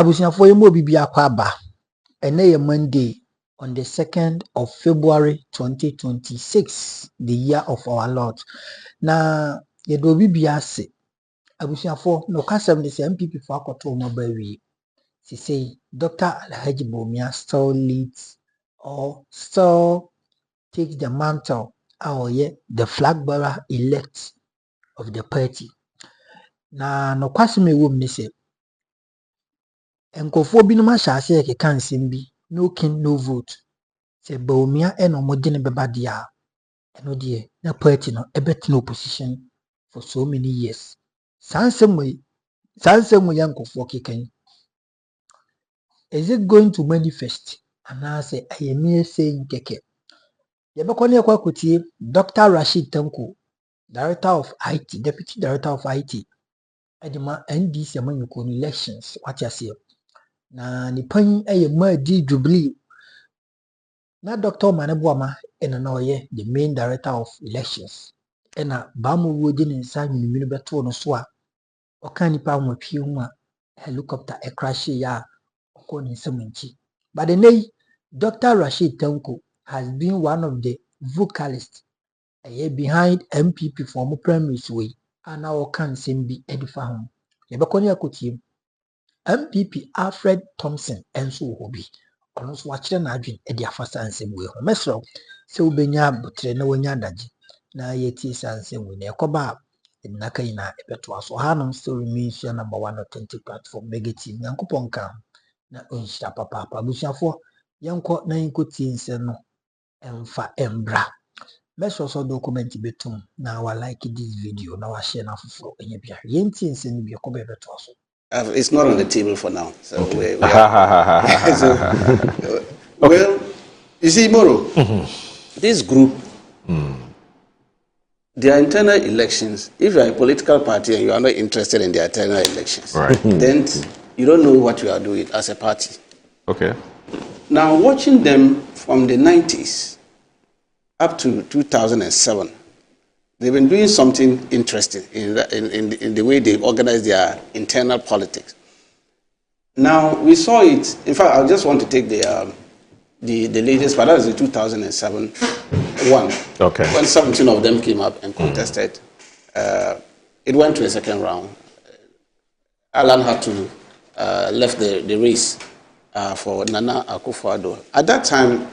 Abusiafo yemo bibi akwa aba. Ene Monday on the 2nd of February 2026, the year of our Lord. Na yedo bibi ase. Abusiafo no kasem de se NPP for akoto mabawi. She say Dr. Alhaji Bawumia still leads or still takes the mantle the flag bearer elect of the party. Na no kwaseme wom ni se enkofo bi no ma hyase ke kan bi no king no vote. Se Bawumia eno modine beba dia eno de na party no ebet no opposition for so many years. Sansem yankofo kekan. Is it going to manifest? And I say, I am here saying, Keke. Yabakoni Kwakuti, Dr. Rashid Tanko, Director of IT, Deputy Director of IT, Edema NDC among elections, what you say. Na Nipan a murdi jubilee. Na Dr. Manabuama, and an the main Director of Elections. And a Bamu Woodin inside Minibeto no swa. Okanipa Mwapiuma, helicopter a crash ya. But the name Dr. Rashid Tanko has been one of the vocalists behind NPP for primaries way and now can send be edifying. Yabakonia Kuti NPP Alfred Thompson and so hobby. Almost watching an adwin at their first and same way. Mesro, so benya butre no wanyadaji. Na yeti and same way. Nekoba in Nakaina Epetua. So Hanum still remains your number 1 authentic platform. Negative Yankupon Kam. Na onshira papa abusiafo yenko na yenko tiense no emfa embra meso so document betum na wa like this video na wa share na foforo enye bia yentiense ni bia ko be beto so. It's not on the table for now, so okay. Well, you see, Moro, this group, their internal elections, if you are a political party and you are not interested in their internal elections, right. Then you don't know what you are doing as a party. Okay. Now, watching them from the 90s up to 2007, they've been doing something interesting in the way they organize their internal politics. Now, we saw it. In fact, I just want to take the latest, but that was the 2007 one. Okay. When 17 of them came up and contested, it went to a second round. Alan had to left the race for Nana Akufo-Addo. At that time,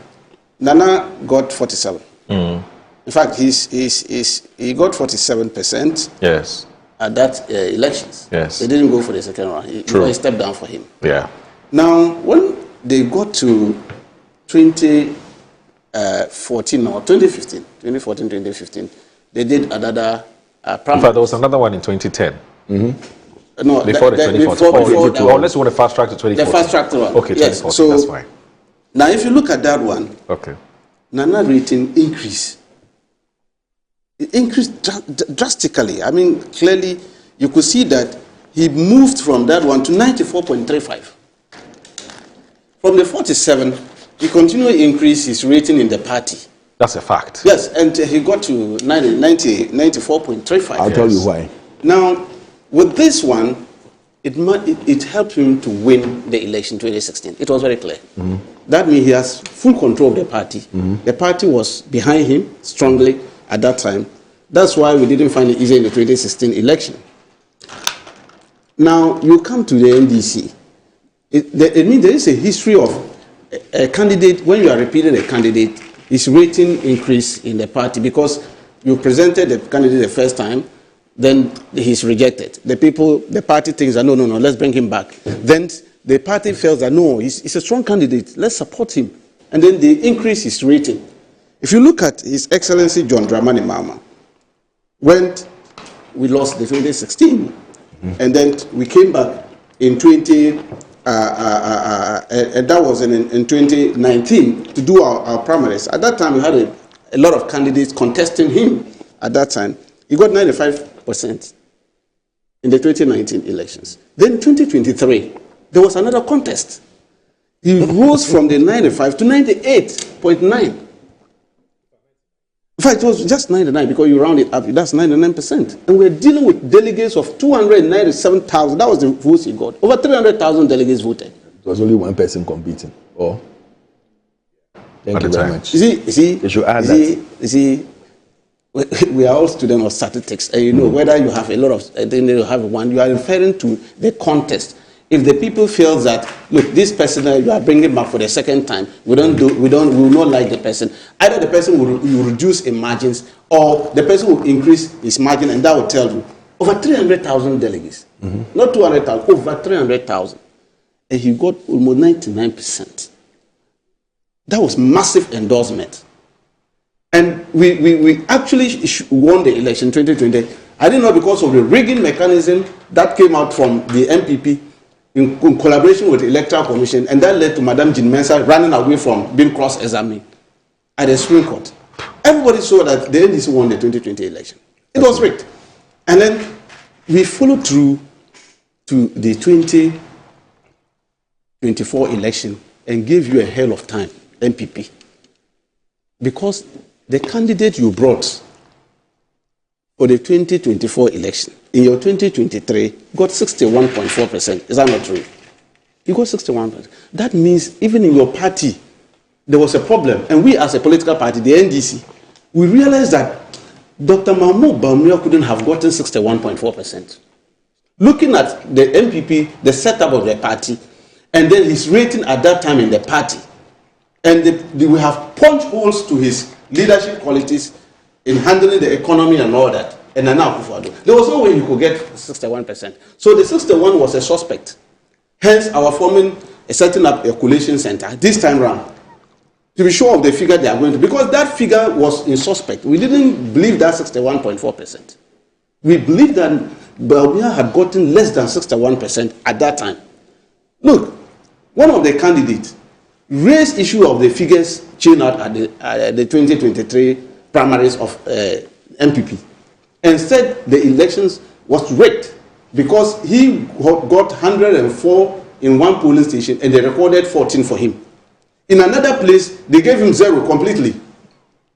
Nana got 47. In fact, he got 47%. Yes. At that elections. Yes. They didn't go for the second round. He stepped down for him. Yeah. Now, when they got to 2014 or 2015, they did another primary. In fact, there was another one in 2010. No, before the 2014. Unless you want to fast track to 2014. The fast track one. Okay, 2014, yes, so, that's fine. Now, if you look at that one, okay, Nana rating increased. It increased drastically. I mean, clearly, you could see that he moved from that one to 94.35. From the 47, he continued to increase his rating in the party. That's a fact. Yes, and he got to 94.35. I'll tell you why. Now, with this one, it helped him to win the election 2016. It was very clear. That means he has full control of the party. The party was behind him strongly at that time. That's why we didn't find it easy in the 2016 election. Now, you come to the NDC. It means there is a history of a candidate, when you are repeating a candidate, his rating increase in the party because you presented the candidate the first time, then he's rejected. The party thinks that no, let's bring him back. Then the party feels that no, he's a strong candidate, let's support him. And then they increase his rating. If you look at His Excellency John Dramani Mahama, when we lost the 2016, and then we came back in and that was in 2019 to do our primaries. At that time, we had a lot of candidates contesting him. At that time, he got 95% in the 2019 elections. Then 2023, there was another contest. He rose from the 95 to 98.9. fact, it was just 99 because you round it up. That's 99%. And we're dealing with delegates of 297,000. That was the votes he got. Over 300,000 delegates voted. It was only one person competing. Oh, thank you very much. You see, you should add that. You see, we are all students of statistics, and you know whether you have a lot of, then you have one. You are referring to the contest. If the people feel that, look, this person you are bringing back for the second time, we will not like the person. Either the person will reduce in margins, or the person will increase his margin, and that will tell you over 300,000 delegates, not 200,000, over 300,000, and he got almost 99%. That was massive endorsement, and we actually won the election 2020. I didn't know because of the rigging mechanism that came out from the NPP. In collaboration with the Electoral Commission, and that led to Madame Jean Mensah running away from being cross-examined at the Supreme Court. Everybody saw that the NDC won the 2020 election. It was rigged. And then we followed through to the 2024 election and gave you a hell of time, NPP. Because the candidate you brought for the 2024 election, in your 2023, got 61.4%. Is that not true? You got 61%. That means even in your party, there was a problem. And we as a political party, the NDC, we realized that Dr. Mahmoud Bawumia couldn't have gotten 61.4%. Looking at the NPP, the setup of the party, and then his rating at that time in the party, and we have punched holes to his leadership qualities in handling the economy and all that. And now, there was no way you could get 61%. So the 61 was a suspect. Hence, our setting up a collation center this time round to be sure of the figure they are going to. Because that figure was in suspect. We didn't believe that 61.4%. We believed that Bawumia had gotten less than 61% at that time. Look, one of the candidates raised issue of the figures chain out at the 2023 primaries of NPP. And said the elections was rigged because he got 104 in one polling station and they recorded 14 for him. In another place, they gave him 0 completely.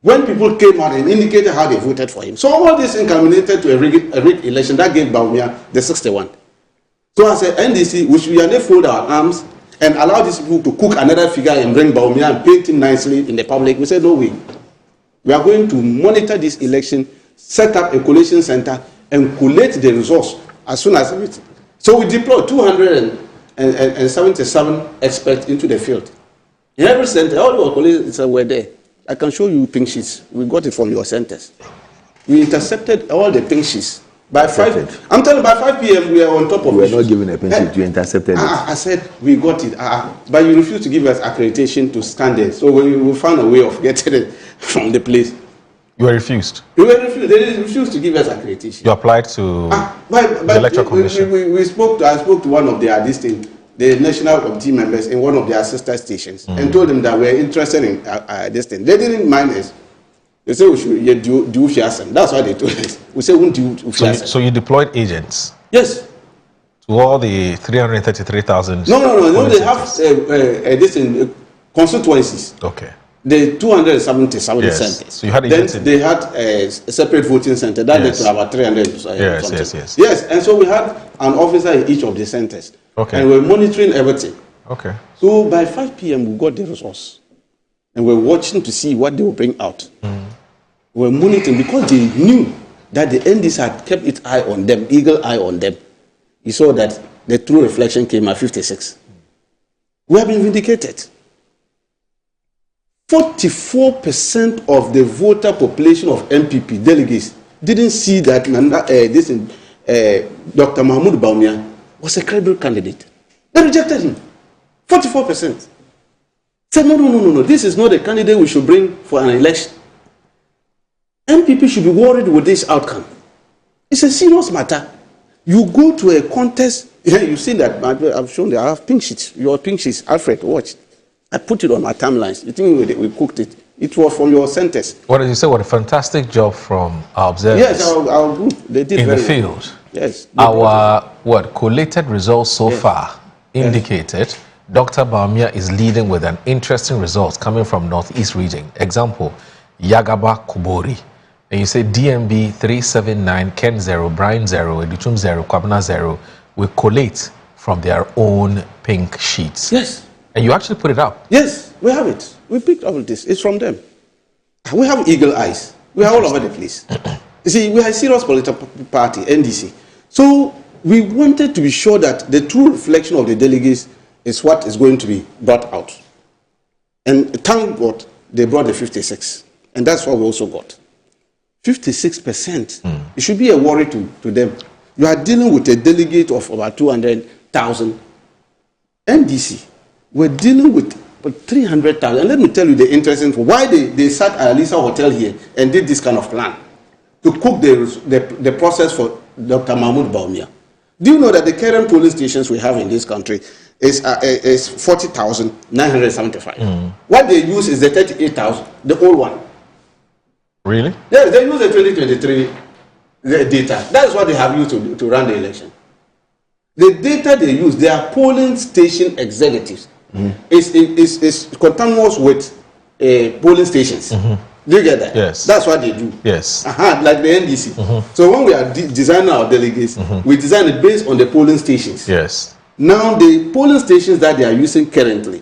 When people came out and indicated how they voted for him. So all this inculminated to a rigged election that gave Bawumia the 61. So as an NDC, we should not fold our arms and allow these people to cook another figure and bring Bawumia and paint him nicely in the public. We said, no way. We are going to monitor this election, set up a collation center, and collate the results as soon as it. So we deployed 277 experts into the field. In every center, all the collations were there. I can show you pink sheets. We got it from your centers. We intercepted all the pink sheets. By 5, I'm telling you, by 5 p.m. we are on top of it. We are not given a pink sheet, you intercepted it. I said, we got it. But you refused to give us accreditation to scan there. So we found a way of getting it from the place. You were refused? We were refused. They refused to give us accreditation. You applied to the Electoral Commission? I spoke to one of their the national committee members in one of their sister stations and told them that we're interested in this thing. They didn't mind us. They said we should do Ufiasem. That's why they told us. We said we won't do Ufiasem. So you deployed agents? Yes. To all the 333,000? No. They have this in constituencies. Okay. The 277 centers. So you had then they had a separate voting center that led to about 300. Yes. And so we had an officer in each of the centers. Okay. And we're monitoring everything. Okay. So by 5 p.m. we got the results. And we're watching to see what they will bring out. We're monitoring because they knew that the NDC had kept its eye on them, eagle eye on them. You saw that the true reflection came at 56. We have been vindicated. 44% of the voter population of NPP delegates didn't see that Dr. Mahmoud Bawumia was a credible candidate. They rejected him. 44%. Said, no, this is not a candidate we should bring for an election. NPP should be worried with this outcome. It's a serious matter. You go to a contest, you see that, I've shown you, I have pink sheets. Your pink sheets, Alfred, watch. I put it on my timelines. You think we cooked it? It was from your centers. What did you say? What a fantastic job from our observers. Yes, our group. They did in very the field. Well. Yes. Our collated results so far indicated Dr. Bawumia is leading with an interesting result coming from Northeast region. Example, Yagaba Kubori. And you say DMB 379, Ken 0, Brian 0, Edichum 0, Kwabena 0 will collate from their own pink sheets. Yes. And you actually put it up. Yes, we have it. We picked up this. It's from them. We have eagle eyes. We are all over the place. You see, we are a serious political party, NDC. So we wanted to be sure that the true reflection of the delegates is what is going to be brought out. And thank God they brought the 56. And that's what we also got. 56%. It should be a worry to them. You are dealing with a delegate of about 200,000. NDC, we're dealing with 300,000. And let me tell you the interesting thing. Why they sat at Alisa Hotel here and did this kind of plan to cook the process for Dr. Mahmoud Baumia. Do you know that the current polling stations we have in this country is 40,975? What they use is the 38,000, the old one. Really? Yes, they use the 2023 data. That's what they have used to run the election. The data they use, they are polling station executives. Is continuous with polling stations. Do you get that? Yes. That's what they do. Yes. Like the NDC. So when we are designing our delegates, we design it based on the polling stations. Yes. Now the polling stations that they are using currently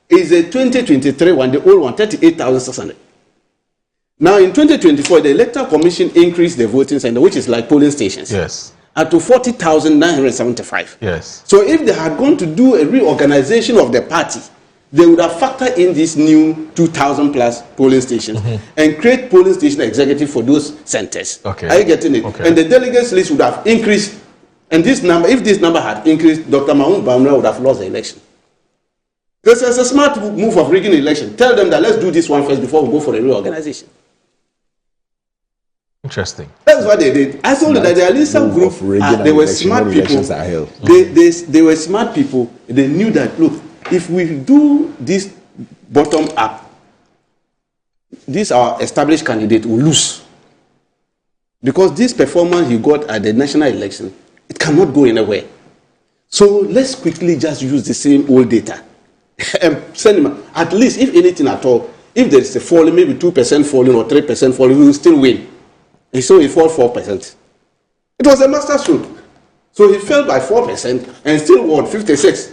is a 2023 one, the old one, 38,600. Now in 2024, the Electoral Commission increased the voting center, which is like polling stations. Yes. To 40,975. Yes. So if they had gone to do a reorganization of the party, they would have factored in these new 2,000 plus polling stations and create polling station executive for those centers. Okay. Are you getting it? Okay. And the delegates list would have increased. And this number, if this number had increased, Dr. Mahmoud Baumia would have lost the election. This is a smart move of rigging the election. Tell them that let's do this one first before we go for a reorganization. Interesting. That's what they did. I told you that the Alisa group, they were smart people. They were smart people. They knew that, look, if we do this bottom up, this our established candidate will lose. Because this performance he got at the national election, it cannot go anywhere. So let's quickly just use the same old data. And send him, at least, if anything at all, if there is a falling, maybe 2% falling or 3% falling, we will still win. And so he fell 4%. It was a masterstroke. So he fell by 4% and still won 56.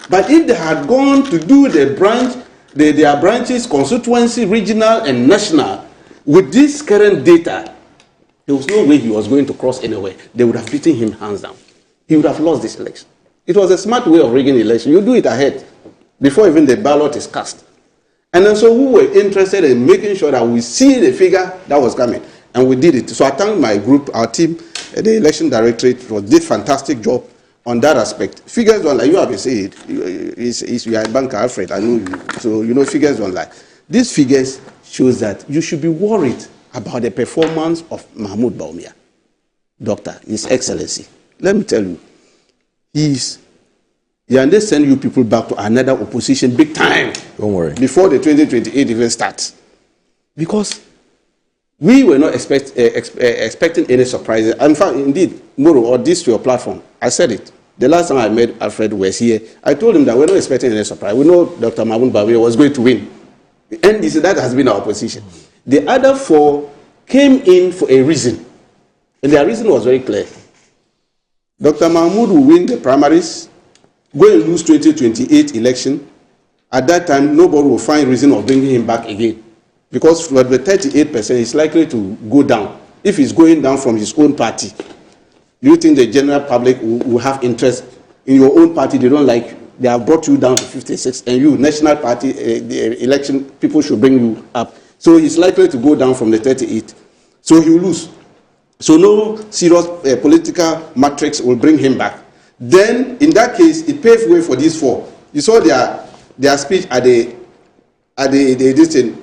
But if they had gone to do their branches, constituency, regional, and national, with this current data, there was no way he was going to cross anywhere. They would have beaten him hands down. He would have lost this election. It was a smart way of rigging the election. You do it ahead, before even the ballot is cast. And then so we were interested in making sure that we see the figure that was coming. And we did it. So I thank my group, our team, the election directorate, did fantastic job on that aspect. Figures don't lie. You have said it. You are a banker, Alfred. I know you. So you know figures don't lie. These figures shows that you should be worried about the performance of Mahmoud Baumia, Doctor, His Excellency. Let me tell you, he understand you people back to another opposition big time. Don't worry. Before the 2028 even starts, because we were not expecting any surprises. In fact, indeed, Moro, or this to your platform, I said it. The last time I met Alfred was here, I told him that we're not expecting any surprise. We know Dr. Mahmoud Baumia was going to win. And he said that has been our position. The other four came in for a reason. And their reason was very clear. Dr. Mahmoud will win the primaries, go and lose 2028 election. At that time, nobody will find reason of bringing him back again. Because for the 38%, he's likely to go down. If he's going down from his own party, do you think the general public will have interest in your own party? They don't like, they have brought you down to 56, and you, national party, the election, people should bring you up. So he's likely to go down from the 38. So he will lose. So no serious political matrix will bring him back. Then, in that case, it paved way for these four. You saw their speech at the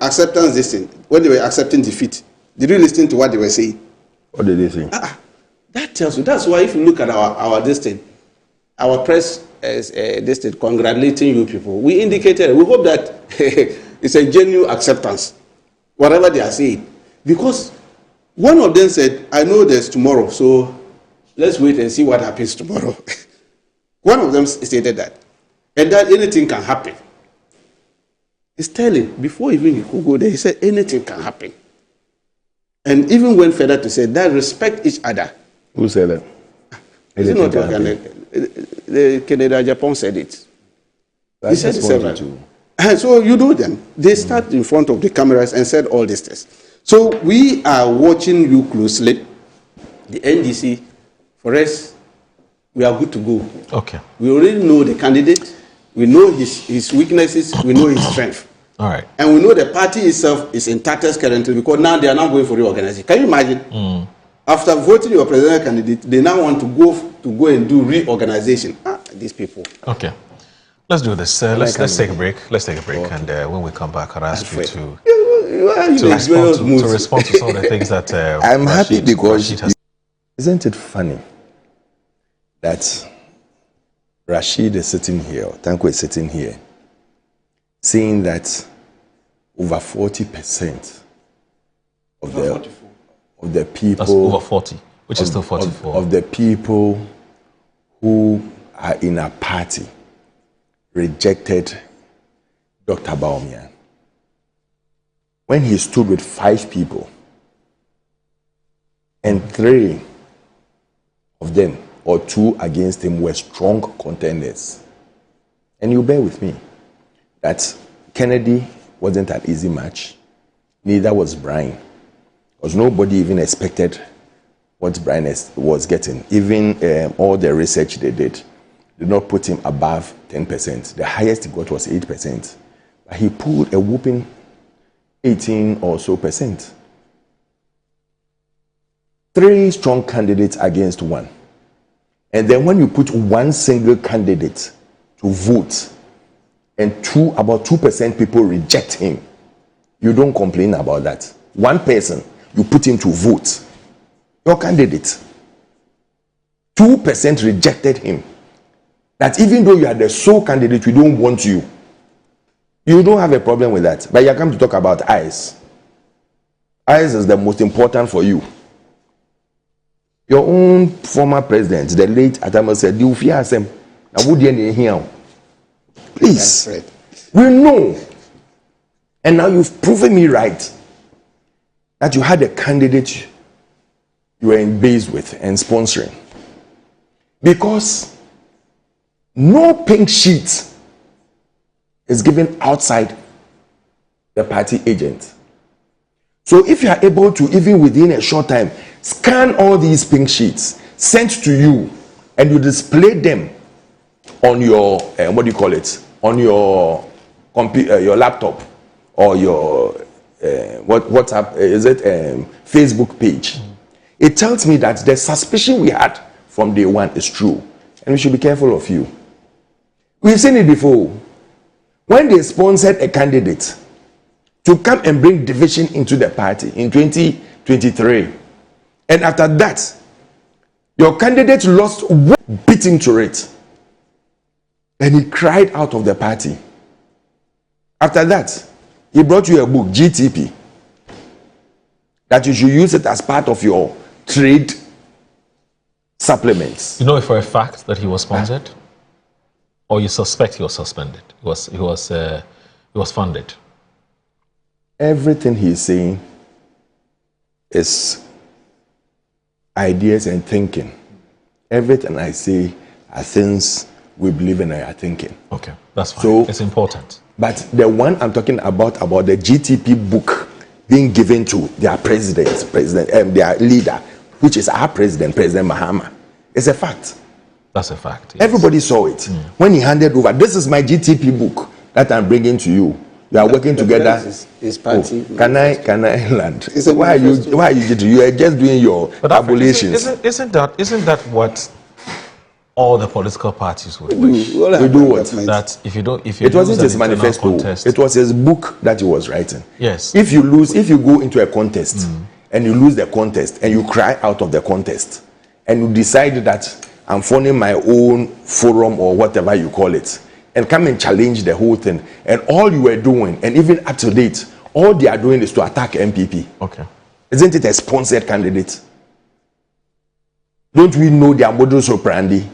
acceptance listing, when they were accepting defeat. Did you listen to what they were saying? What did they say? That tells you. That's why if you look at our listing, our press listing congratulating you people, we indicated, we hope that it's a genuine acceptance, whatever they are saying. Because one of them said, I know there's tomorrow, so let's wait and see what happens tomorrow. One of them stated that. And that anything can happen. It's telling. Before even he could go there, he said anything can happen. And even went further to say that respect each other. Who said that? Is it not the Canada Japan said it? He said it several times. And so you know them. They start in front of the cameras and said all these things. So we are watching you closely. The NDC, for us, we are good to go. Okay. We already know the candidate. We know his weaknesses. We know his strength. All right. And we know the party itself is in tatters currently because now they are now going for reorganization. Can you imagine? After voting your presidential candidate, they now want to go and do reorganization. These people. Okay. Let's do this. Let's take a break. Let's take a break, and when we come back, I'll ask you to respond to some of the things that I'm happy because Rashid has. Isn't it funny that Rashid is sitting here, Tanko is sitting here, saying that over 40% of the people, that's over 40, which is still 44 of the people who are in a party rejected Dr. Bawumia when he stood with 5 people and 3 of them or 2 against him were strong contenders. And you bear with me that Kennedy wasn't an easy match, neither was Brian, because nobody even expected what Brian was getting. Even all the research they did not put him above 10%. The highest he got was 8%. But he pulled a whooping 18 or so percent. 3 strong candidates against 1. And then when you put 1 single candidate to vote and about 2% people reject him, you don't complain about that. 1 person, you put him to vote. Your candidate. 2% rejected him. That even though you are the sole candidate, we don't want you. You don't have a problem with that. But you come to talk about eyes. Eyes is the most important for you. Your own former president, the late Adamo, said, "You fear him. Please, we know." And now you've proven me right that you had a candidate you were in base with and sponsoring. Because no pink sheet is given outside the party agent. So if you are able to, even within a short time, scan all these pink sheets sent to you and you display them on your, on your computer, your laptop or your, WhatsApp, Facebook page. It tells me that the suspicion we had from day one is true. And we should be careful of you. We've seen it before. When they sponsored a candidate to come and bring division into the party in 2023, and after that, your candidate lost one beating to it, and he cried out of the party. After that, he brought you a book, GTP, that you should use it as part of your trade supplements. You know for a fact that he was sponsored, or you suspect he was suspended? He was funded. Everything he's saying is ideas and thinking. Everything I say are things we believe in and are thinking. Okay, that's fine. So, it's important. But the one I'm talking about the GTP book being given to their their leader, which is our president, President Mahama, is a fact. That's a fact. Yes. Everybody saw it. When he handed over, "This is my GTP book that I'm bringing to you. You are working together." His party. Can I land? Why are you are just doing your abulations? Isn't that what all the political parties would wish? We do what? That if you it wasn't his manifesto. It was his book that he was writing. Yes. If you go into a contest and you lose the contest and you cry out of the contest and you decide that I'm forming my own forum or whatever you call it, and come and challenge the whole thing, and all you were doing, and even up to date, all they are doing is to attack NPP. Okay. Isn't it a sponsored candidate? Don't we know their modus operandi?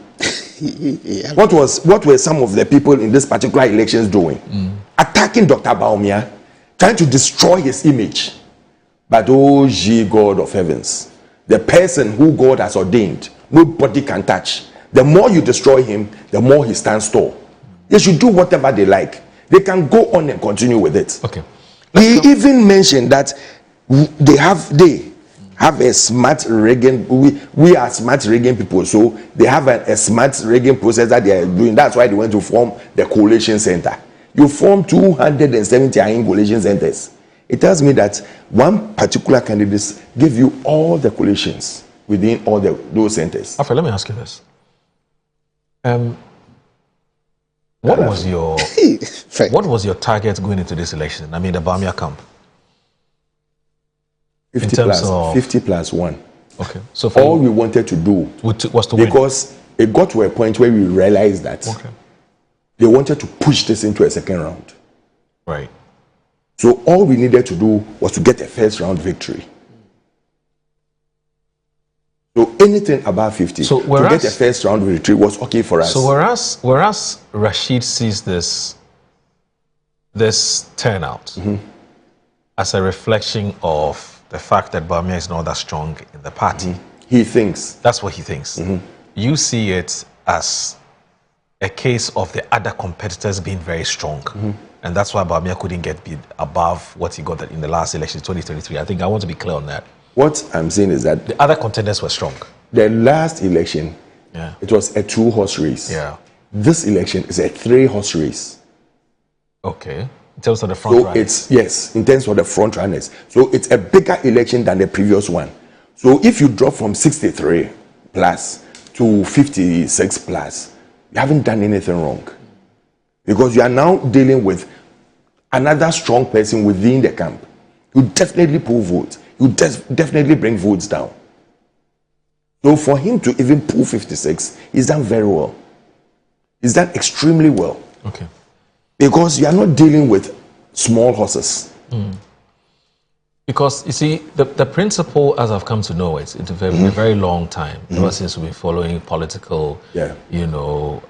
Yeah. What were some of the people in this particular elections doing? attacking Dr. Baumia, trying to destroy his image. But oh, ye God of heavens, the person who God has ordained, nobody can touch. The more you destroy him, the more he stands tall. They should do whatever they like. They can go on and continue with it. Okay. He even mentioned that they have a smart rigging. We are smart rigging people, so they have a smart rigging process that they are doing. That's why they went to form the coalition center. You form 270 coalition centers. It tells me that one particular candidate give you all the coalitions within all those centers. Okay, let me ask you this. What was your target going into this election? I mean, the Bamia camp. 50 plus 1. Okay. So all we wanted to do was to win. Because it got to a point where we realized that they wanted to push this into a second round. Right. So all we needed to do was to get a first round victory. So anything above 50 to get a first round victory was okay for us. So whereas Rashid sees this turnout as a reflection of the fact that Bamia is not that strong in the party. He thinks. That's what he thinks. You see it as a case of the other competitors being very strong. And that's why Bamia couldn't get above what he got in the last election, 2023. I think I want to be clear on that. What I'm saying is that the other contenders were strong. The last election, it was a 2-horse race. This election is a 3-horse race. Okay. In terms of the front runners. Yes, in terms of the front runners. So it's a bigger election than the previous one. So if you drop from 63 plus to 56 plus, you haven't done anything wrong. Because you are now dealing with another strong person within the camp. You definitely pull votes. You definitely bring votes down. So for him to even pull 56, he's done very well. He's done extremely well. Okay. Because you are not dealing with small horses. Because you see, the principle, as I've come to know it, it's a very long time, ever since we've been following political,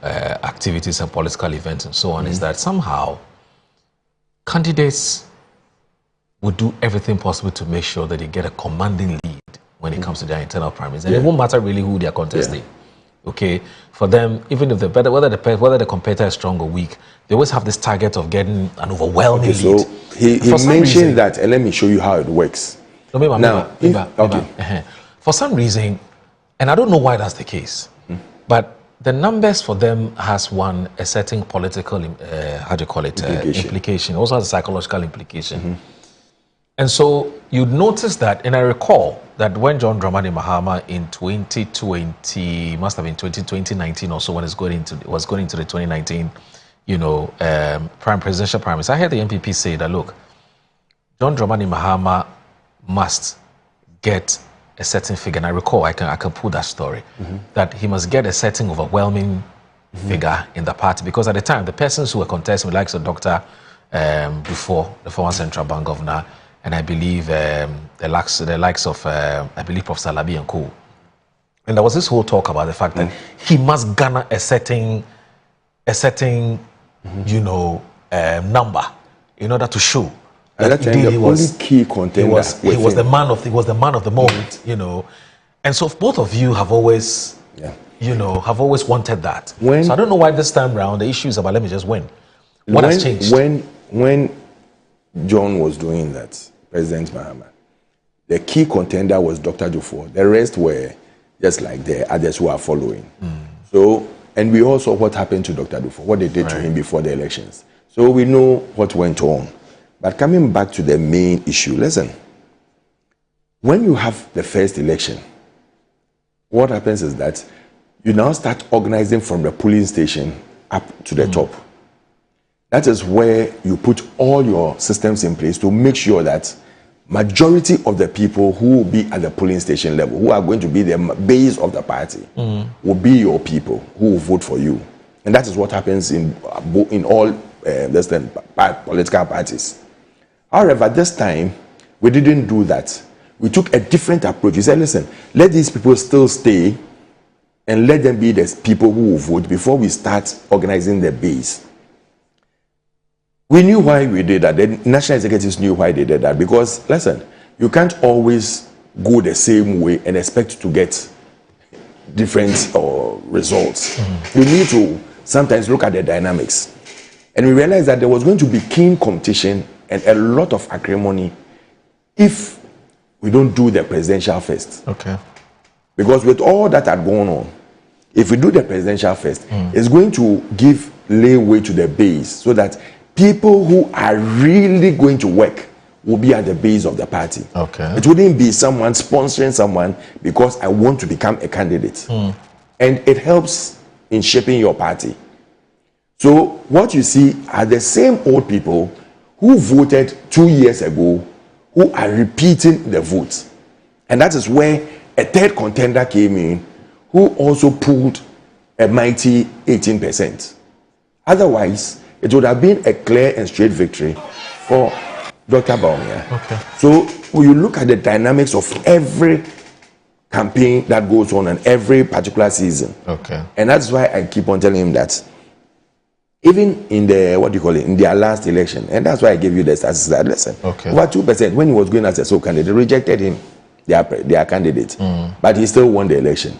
activities and political events and so on, is that somehow candidates would do everything possible to make sure that they get a commanding lead when it comes to their internal primaries, and it won't matter really who they are contesting. Okay, for them, even if whether the competitor is strong or weak, they always have this target of getting an overwhelming lead. So he mentioned that, and let me show you how it works. For some reason, and I don't know why that's the case, but the numbers for them has a certain political, implication. Also has a psychological implication. And so you'd notice that, and I recall that when John Dramani Mahama in 2020, must have been 2019 or so, when it was going into the 2019, presidential primaries, I heard the NPP say that, look, John Dramani Mahama must get a certain figure. And I recall, I can pull that story, that he must get a certain overwhelming figure in the party, because at the time, the persons who were contesting, like the Dr. Before, the former central bank governor, and I believe the likes of, I believe, Professor Labi and Co. And there was this whole talk about the fact that he must garner a certain number in order to show that he was key contender. He was the man of the moment, And so both of you have always, have always wanted that. So I don't know why this time around the issue is about let me just win. What has changed? When John was doing that, President Mahama, the key contender was Dr. Dufour. The rest were just like the others who are following. So, and we all saw what happened to Dr. Dufour, what they did to him before the elections. So we know what went on. But coming back to the main issue, listen, when you have the first election, what happens is that you now start organizing from the polling station up to the top. That is where you put all your systems in place to make sure that majority of the people who will be at the polling station level, who are going to be the base of the party, will be your people who will vote for you. And that is what happens in all political parties. However, this time, we didn't do that. We took a different approach. We said, listen, let these people still stay and let them be the people who will vote before we start organizing the base. We knew why we did that. The national executives knew why they did that. Because, listen, you can't always go the same way and expect to get different results. You need to sometimes look at the dynamics. And we realized that there was going to be keen competition and a lot of acrimony if we don't do the presidential first. Okay. Because with all that had gone on, if we do the presidential first, it's going to give leeway to the base so that people who are really going to work will be at the base of the party. Okay. It wouldn't be someone sponsoring someone because I want to become a candidate. And it helps in shaping your party. So what you see are the same old people who voted 2 years ago who are repeating the vote. And that is where a third contender came in who also pulled a mighty 18%. Otherwise, it would have been a clear and straight victory for Dr. Bawumia. Okay. So when you look at the dynamics of every campaign that goes on and every particular season. Okay. And that's why I keep on telling him that even in the, in their last election, and that's why I gave you the statistics that, listen, okay, over 2%, when he was going as a sole candidate, they rejected him, their candidate. But he still won the election.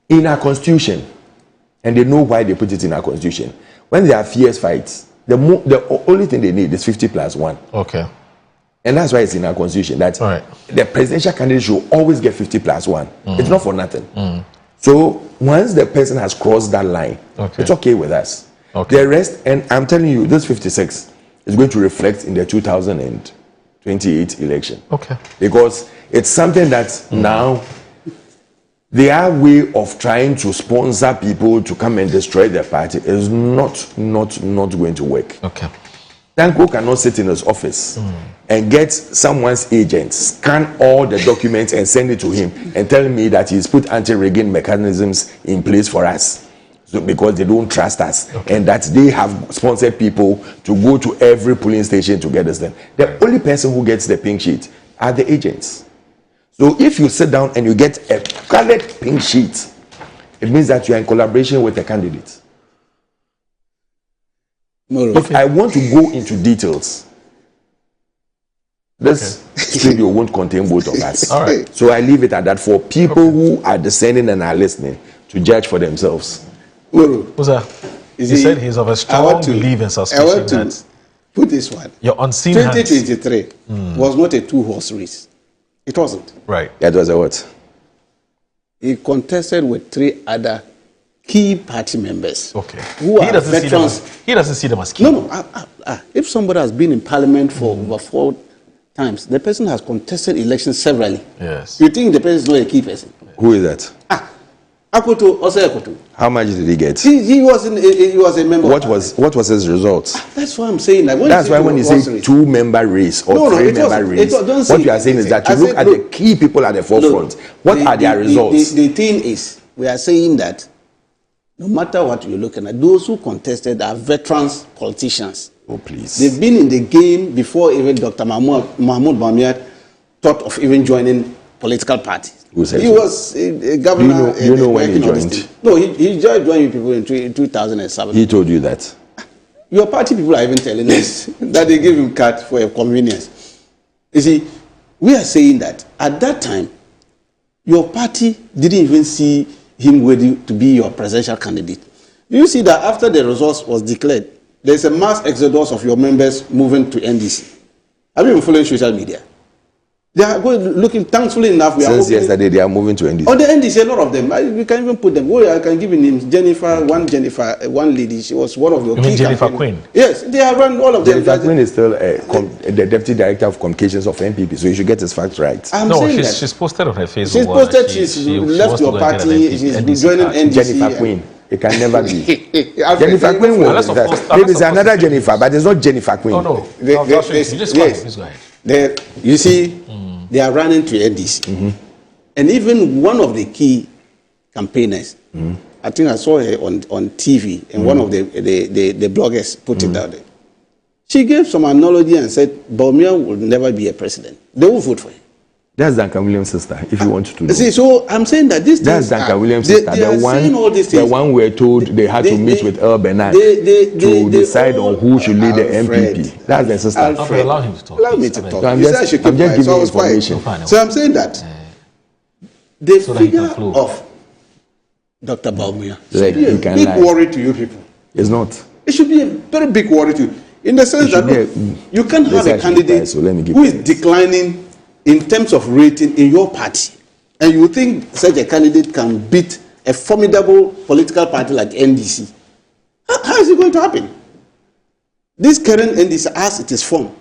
In our constitution, and they know why they put it in our constitution, when there are fierce fights, the only thing they need is 50+1. Okay. And that's why it's in our constitution that the presidential candidate should always get 50+1. It's not for nothing. So once the person has crossed that line, it's okay with us. The rest, and I'm telling you, this 56 is going to reflect in the 2028 election. Okay. Because it's something that now their way of trying to sponsor people to come and destroy their party is not going to work. Okay. Tanko cannot sit in his office and get someone's agent, scan all the documents and send it to him and tell me that he's put anti-rigging mechanisms in place for us. So because they don't trust us, and that they have sponsored people to go to every polling station to get us done. The only person who gets the pink sheet are the agents. So if you sit down and you get a colored pink sheet, it means that you are in collaboration with the candidate. If I want to go into details, this studio won't contain both of us. All right. So I leave it at that for people who are discerning and are listening to judge for themselves. He said he's of a strong belief in suspicion. I want to put this one. Your unseen 2023 was not a two-horse race. It wasn't. Right. That was a what? He contested with 3 other key party members. Okay. Who are veterans. He doesn't see them as key. No. If somebody has been in parliament for over 4 times, the person has contested elections severally. Yes. You think the person is not a key person? Who is that? Akoto, also Akoto. How much did he get? He was a member. What was his results? That's why I'm saying that. That's why when you say 2-member race or 3-member race, what you are saying is that you look at the key people at the forefront. What are their results? The thing is, we are saying that no matter what you're looking at, those who contested are veterans politicians. Oh, please. They've been in the game before even Dr. Mahmoud Bawumia thought of even joining political parties. Who said he was a governor. Do you know when he joined? No, he joined people in 2007. He told you that? Your party people are even telling us that they give him card for a convenience. You see, we are saying that at that time, your party didn't even see him ready to be your presidential candidate. Do you see that after the results was declared, there's a mass exodus of your members moving to NDC? Have you been following social media? They are going looking. Thankfully enough, we since yesterday they are moving to NDC. On the NDC, a lot of them. We can even put them. I can give you names. Jennifer, one lady. She was one of your key. Jennifer Quinn. Yes, they are run all of them. Jennifer Quinn is still the deputy director of communications of NPP, so you should get his facts right. She's posted on her Facebook. She's posted. She's left your party. She's joining NDC. Jennifer Quinn. It can never be. Jennifer Quinn will. There is another Jennifer, but it's not Jennifer Quinn. Oh no. Please go ahead. You see, they are running to NDC. And even one of the key campaigners, I think I saw her on TV, and one of the bloggers put it out there. She gave some analogy and said, Bawumia will never be a president. They will vote for him. That's Duncan Williams' sister, if you want to know. See, so I'm saying that this That's Duncan Williams' sister, the one we're told they had to meet with El Bernard to decide on who should lead the NPP. That's the sister. Okay, allow him to talk. Allow me to talk. So I'm just giving you information. So I'm saying that the figure of Dr. Bawumia should be a big worry to you people. It's not. It should be a very big worry to you. In the sense that you can't have a candidate who is declining in terms of rating in your party, and you think such a candidate can beat a formidable political party like NDC. How is it going to happen? This current NDC, as it is formed,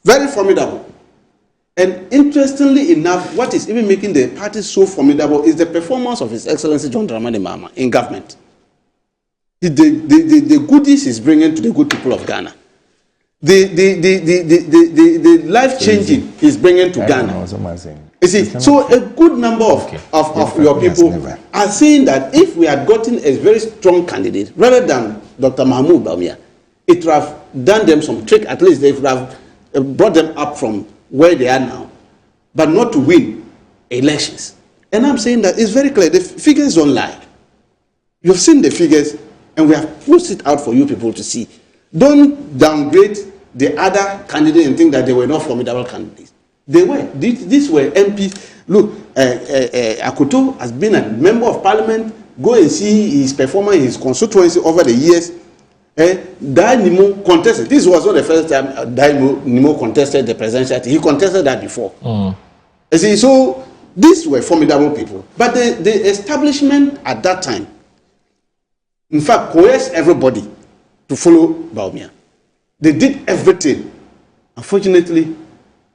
very formidable. And interestingly enough, what is even making the party so formidable is the performance of His Excellency John Dramani Mahama in government. The goodies he's bringing to the good people of Ghana. The life changing he's bringing to Ghana. You see, so a good number of your people are saying that if we had gotten a very strong candidate rather than Dr. Mahmoud Bawumia, it would have done them some trick. At least they would have brought them up from where they are now, but not to win elections. And I'm saying that it's very clear. The figures don't lie. You've seen the figures, and we have put it out for you people to see. Don't downgrade the other candidate and think that they were not formidable candidates. They were. These were MPs. Look, Akoto has been a member of parliament. Go and see his performance in his constituency over the years. Dai Nimo contested. This was not the first time Dai Nimo contested the presidential. He contested that before. You see, so these were formidable people. But the establishment at that time, in fact, coerced everybody to follow Bawumia. They did everything. Unfortunately,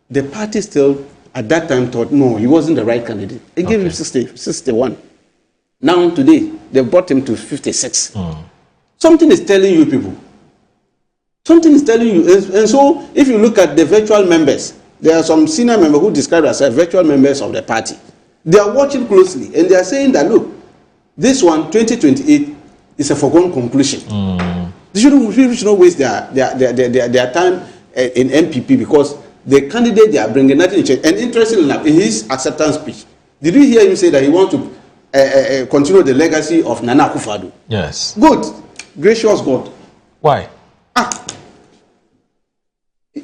the party still at that time thought, no, he wasn't the right candidate. They gave him 61. Now today, they brought him to 56. Something is telling you people. Something is telling you. And so, if you look at the virtual members, there are some senior members who describe themselves as virtual members of the party. They are watching closely, and they are saying that, look, this one, 2028, is a foregone conclusion. They should not waste their time in NPP because the candidate they are bringing nothing to change. And interestingly enough, in his acceptance speech, did you hear him say that he wants to continue the legacy of Nana Akufo-Addo? Yes. Good. Gracious God. Why?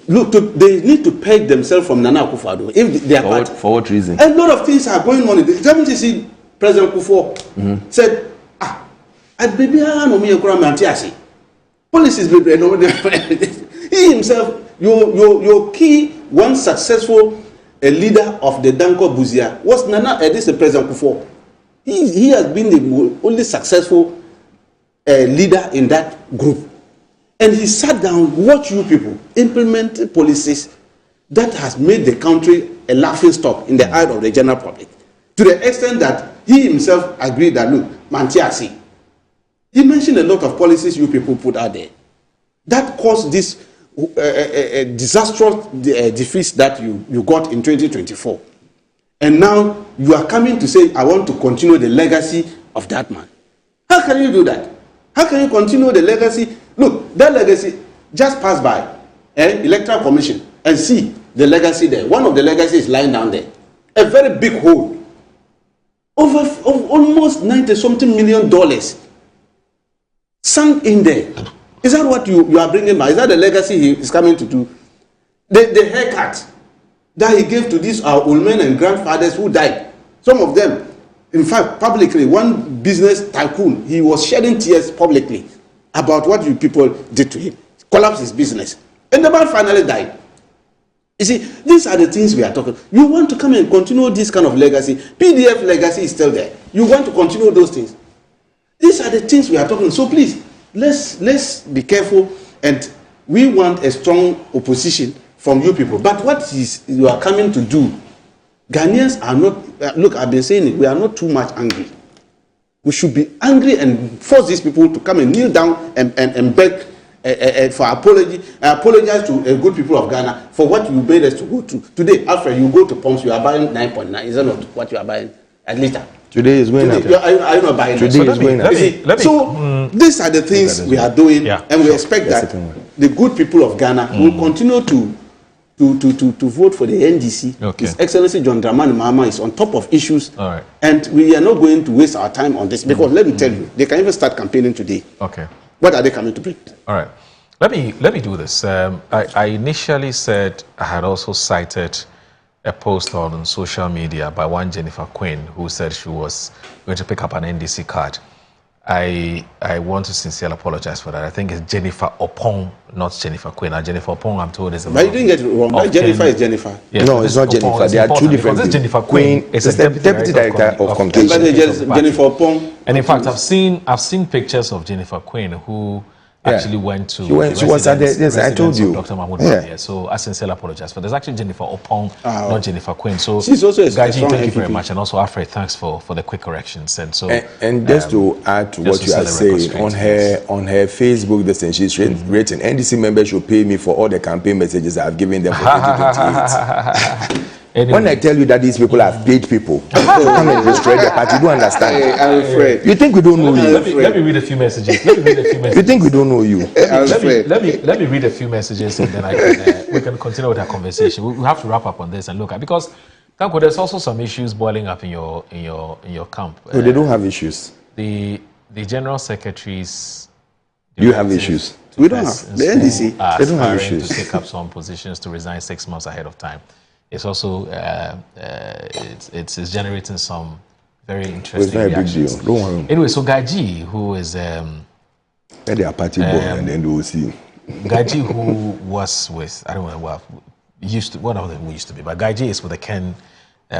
Look, they need to peg themselves from Nana Akufo-Addo. If they are for what reason? A lot of things are going on. Haven't you seen President Kufuor said, policies, he himself, your key, one successful leader of the Danko Buzia was Nana, this is President Kufuor. He has been the only successful leader in that group. And he sat down, watched you people implement policies that has made the country a laughing stock in the eye of the general public. To the extent that he himself agreed that, look, Mantiasi, he mentioned a lot of policies you people put out there that caused this disastrous defeat that you got in 2024. And now you are coming to say, I want to continue the legacy of that man. How can you do that? How can you continue the legacy? Look, that legacy just passed by Electoral Commission and see the legacy there. One of the legacies is lying down there. A very big hole. Over almost $90-something million sunk in there. Is that what you are bringing back? Is that the legacy he is coming to do? The haircut that he gave to these our old men and grandfathers who died. Some of them, in fact, publicly, one business tycoon, he was shedding tears publicly about what you people did to him. Collapsed his business. And the man finally died. You see, these are the things we are talking. You want to come and continue this kind of legacy. PDF legacy is still there. You want to continue those things. These are the things we are talking. So please, let's be careful. And we want a strong opposition from you people. But what you are coming to do, Ghanaians are not, look, I've been saying it, we are not too much angry. We should be angry and force these people to come and kneel down and beg for apology. I apologize to good people of Ghana for what you made us to go to. Today, Alfred, you go to pumps, you are buying 9.9. Is that not what you are buying at liter? Today is going up. Are you not buying today is going up. So these are the things we are doing, and we expect that the good people of Ghana will continue to to vote for the NDC. Okay. His Excellency John Dramani Mahama is on top of issues. All right. And we are not going to waste our time on this because let me tell you, they can even start campaigning today. Okay. What are they coming to bring? All right. Let me do this. I initially said I had also cited a post on social media by one Jennifer Quinn who said she was going to pick up an NDC card. I want to sincerely apologize for that. I think it's Jennifer Opong, not Jennifer Quinn. Now, Jennifer Opong, I'm told, is a But you didn't get it wrong. But Jennifer is Jennifer. Yes, No, it's not Jennifer. They are two different This people. Jennifer Quinn is the deputy director of communication. But Jennifer Pong. And in fact, I've seen pictures of Jennifer Quinn who actually went to. She was at the. Yes, I told you. Dr. Mahmoud Yeah. Bawumia. So I sincerely apologize for. There's actually Jennifer Opong, not Jennifer Quinn. So she's also a Gaji, strong thank you NPP. very much, and also Alfred, thanks for the quick corrections. And so And just to add to what to you are set the record saying, straight, on her Facebook, this thing she's written, NDC members should pay me for all the campaign messages I've given them for 2028. Anyway, When I tell you that these people are paid people, come and destroy the party, you don't understand. Hey, Alfred. You think we don't know you? let me read a few messages. You think we don't know you? Alfred. Let me read a few messages and then we can continue with our conversation. We have to wrap up on this and look at, because Tanko, there's also some issues boiling up in your camp. No, they don't have issues. The general secretaries. You have issues. We don't have. The NDC, are they don't have aspiring issues. to take up some positions to resign 6 months ahead of time. It's also it's generating some very It's interesting not a big reactions. deal. Don't worry. Anyway, so Gaji, who is Let their party boy and then they will see. Gaji, who was with, I don't know what used to, one of them used to be, but Gaji is with the Ken,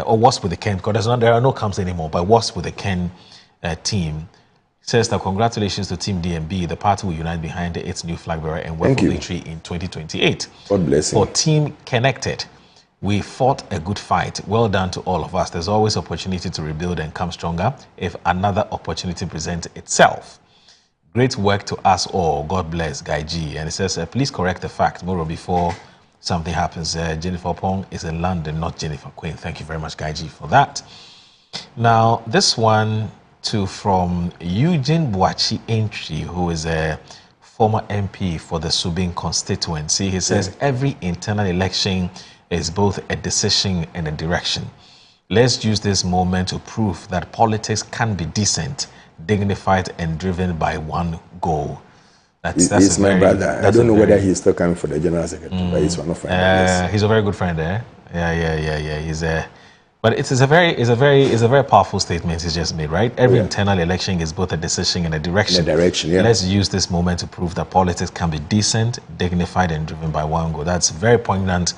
or was with the Ken, because there are no camps anymore, but was with the Ken team. Says that congratulations to Team DMB. The party will unite behind its new flag bearer and work for victory in 2028. God bless him. For Team Connected, we fought a good fight. Well done to all of us. There's always opportunity to rebuild and come stronger if another opportunity presents itself. Great work to us all. God bless, Guy G. And it says, please correct the fact, Moro, before something happens. Jennifer Pong is in London, not Jennifer Quinn. Thank you very much, Guy G, for that. Now, this one too from Eugene Boachi Entry, who is a former MP for the Subin constituency. He says, every internal election is both a decision and a direction. Let's use this moment to prove that politics can be decent, dignified, and driven by one goal. He's my brother. I don't know whether he's still coming for the general secretary, but he's one of my brothers. He's a very good friend, eh? Yeah. He's but it's a very powerful statement he's just made, right? Every internal election is both a decision and a direction. Let's use this moment to prove that politics can be decent, dignified, and driven by one goal. That's very poignant,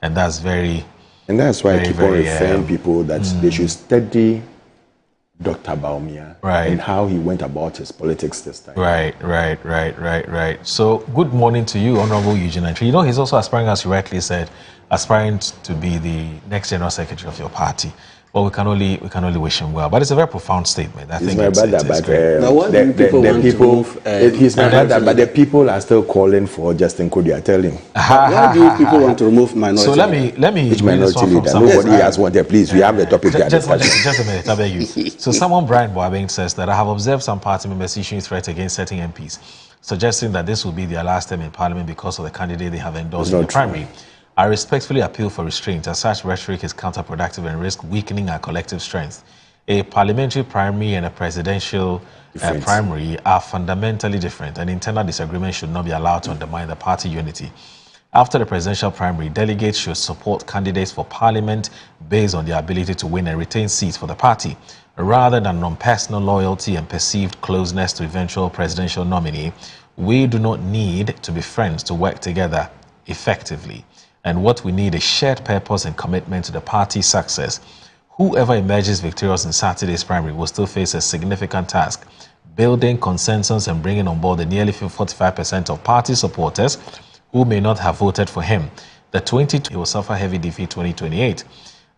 and that's very. And that's why I keep on referring people that they should study Dr. Bawumia and how he went about his politics this time. Right. So, good morning to you, Honorable Eugene Antwi. You know, he's also aspiring, as you rightly said, aspiring to be the next general secretary of your party. Well, we can only wish him well. But it's a very profound statement. I think my brother, it's but he's my brother, but the people are still calling for Justin Kodia. Tell him. Why do people want to remove minority? So let me Which minority leader? Nobody has wanted. Please, we have a topic here. Just a minute, I beg you. So someone, Brian Boabeng, says that I have observed some party members issuing threats against certain MPs, suggesting that this will be their last term in Parliament because of the candidate they have endorsed in the primary. I respectfully appeal for restraint, as such rhetoric is counterproductive and risks weakening our collective strength. A parliamentary primary and a presidential primary are fundamentally different, and internal disagreement should not be allowed to undermine the party unity. After the presidential primary, delegates should support candidates for parliament based on their ability to win and retain seats for the party, rather than non-personal loyalty and perceived closeness to eventual presidential nominee. We do not need to be friends to work together effectively. And what we need is shared purpose and commitment to the party's success. Whoever emerges victorious in Saturday's primary will still face a significant task, building consensus and bringing on board the nearly 45% of party supporters who may not have voted for him. He will suffer heavy defeat 2028.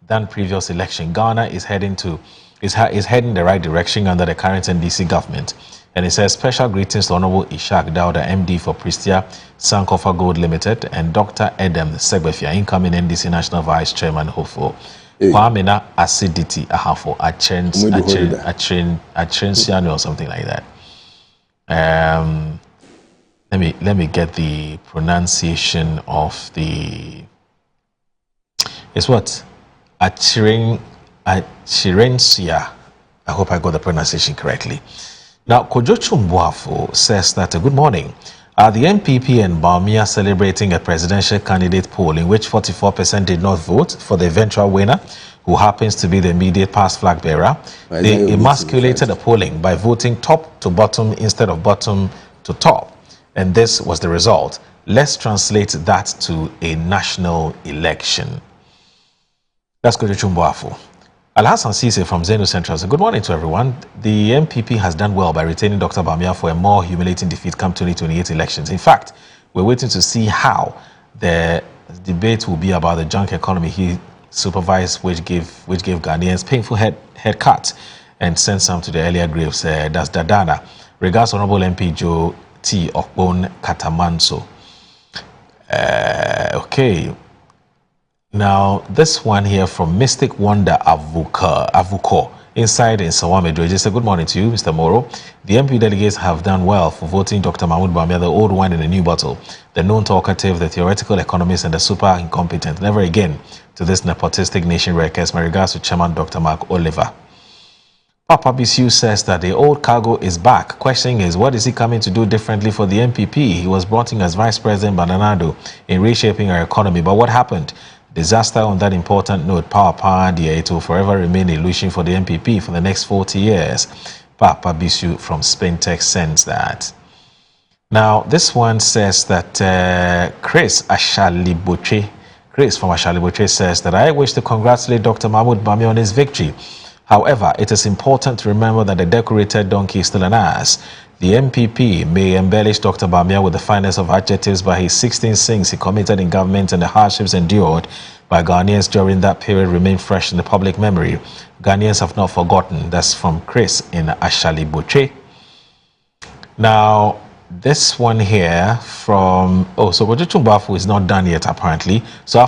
Than previous election, Ghana is heading the right direction under the current NDC government. And it says, special greetings to Honorable Ishak Dauda, MD for Pristia Sankofa Gold Limited, and Dr. Edem Segbefia, incoming NDC National Vice Chairman, hopeful. Kwamena acidity, ahafo, achensiano or something like that. Let me get the pronunciation of the It's what? Achirencia. I hope I got the pronunciation correctly. Now, Kojo Chumbuafo says that, good morning. Are the NPP and Bawumia celebrating a presidential candidate poll in which 44% did not vote for the eventual winner, who happens to be the immediate past flag bearer? They emasculated the polling by voting top to bottom instead of bottom to top. And this was the result. Let's translate that to a national election. That's Kojo Chumbuafo. Alhassan Sise from Zeno Central said, good morning to everyone. The NPP has done well by retaining Dr. Bawumia for a more humiliating defeat come 2028 elections. In fact, we're waiting to see how the debate will be about the junk economy he supervised, which gave Ghanaians painful head cut and sent some to the earlier graves. That's Dadana. Regards Honorable MP Joe T. Okbon Katamanso. Okay. Now, this one here from Mystic Wonder Avuko, inside in Sawamedro. Just say good morning to you, Mr. Moro. The MP delegates have done well for voting Dr. Mahmoud Bawumia, the old wine in a new bottle, the known talkative, the theoretical economist, and the super incompetent. Never again to this nepotistic nation records. My regards to Chairman Dr. Mark Oliver. Papa Bisu says that the old cargo is back. Question is, what is he coming to do differently for the NPP? He was brought in as Vice President Bananado in reshaping our economy. But what happened? Disaster. On that important note, power, it will forever remain an illusion for the NPP for the next 40 years. Papa Bisu from Spintex sends that. Now, this one says that Chris from Ashaliboche says that I wish to congratulate Dr. Mahmoud Bawumia on his victory. However, it is important to remember that the decorated donkey is still an ass. The NPP may embellish Dr. Bawumia with the finest of adjectives, but his 16 sins he committed in government and the hardships endured by Ghanaians during that period remain fresh in the public memory. Ghanaians have not forgotten. That's from Chris in Ashaliboche. Now, this one here from, so Kojo Chumbuafo is not done yet apparently. So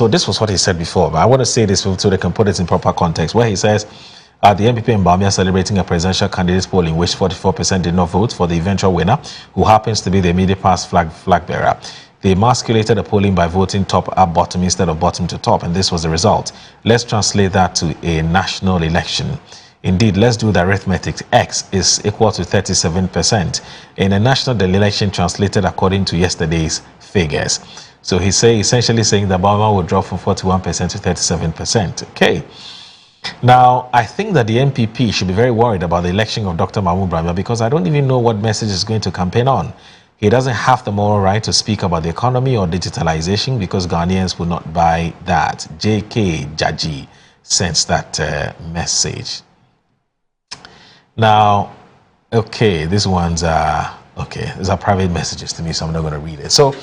this was what he said before, but I want to say this so they can put it in proper context, where he says, the NPP and Bawumia celebrating a presidential candidate poll in which 44% did not vote for the eventual winner, who happens to be the immediate past flag bearer. They emasculated the polling by voting top up bottom instead of bottom to top, and this was the result. Let's translate that to a national election. Indeed, let's do the arithmetic. X is equal to 37%. In a national election translated according to yesterday's figures. So he's essentially saying that Bawumia will drop from 41% to 37%. Okay. Now, I think that the NPP should be very worried about the election of Dr. Mahmoud Bawumia because I don't even know what message is going to campaign on. He doesn't have the moral right to speak about the economy or digitalization because Ghanaians will not buy that. JK Jaji sends that message. Now, okay, these ones are, okay, these are private messages to me, so I'm not going to read it. So